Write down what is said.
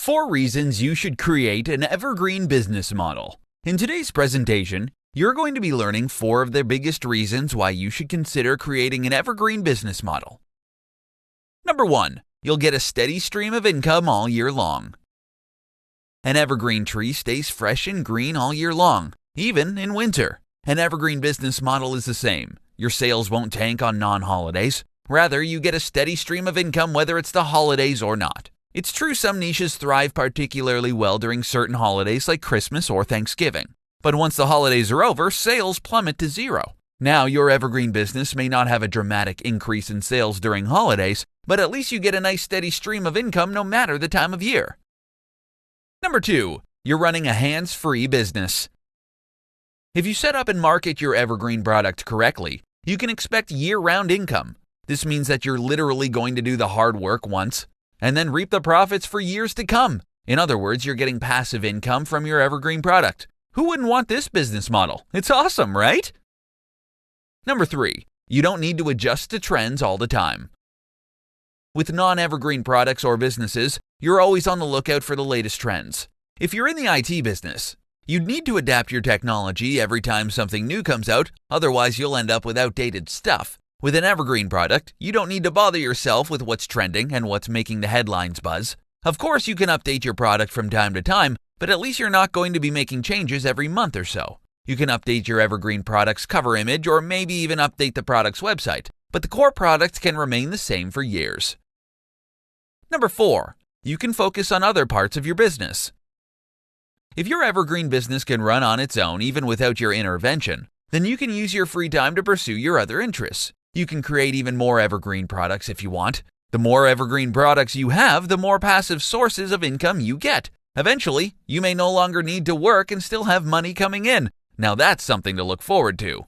4 reasons you should create an evergreen business model. In today's presentation, you're going to be learning 4 of the biggest reasons why you should consider creating an evergreen business model. Number 1, you'll get a steady stream of income all year long. An evergreen tree stays fresh and green all year long, even in winter. An evergreen business model is the same. Your sales won't tank on non-holidays. Rather, you get a steady stream of income whether it's the holidays or not. It's true some niches thrive particularly well during certain holidays like Christmas or Thanksgiving. But once the holidays are over, sales plummet to zero. Now, your evergreen business may not have a dramatic increase in sales during holidays, but at least you get a nice steady stream of income no matter the time of year. Number 2, you're running a hands-free business. If you set up and market your evergreen product correctly, you can expect year-round income. This means that you're literally going to do the hard work once and then reap the profits for years to come. In other words, you're getting passive income from your evergreen product. Who wouldn't want this business model? It's awesome, right? Number 3, you don't need to adjust to trends all the time. With non-evergreen products or businesses, you're always on the lookout for the latest trends. If you're in the IT business, you'd need to adapt your technology every time something new comes out, otherwise you'll end up with outdated stuff. With an evergreen product, you don't need to bother yourself with what's trending and what's making the headlines buzz. Of course, you can update your product from time to time, but at least you're not going to be making changes every month or so. You can update your evergreen product's cover image or maybe even update the product's website, but the core product can remain the same for years. Number 4, you can focus on other parts of your business. If your evergreen business can run on its own even without your intervention, then you can use your free time to pursue your other interests. You can create even more evergreen products if you want. The more evergreen products you have, the more passive sources of income you get. Eventually, you may no longer need to work and still have money coming in. Now that's something to look forward to.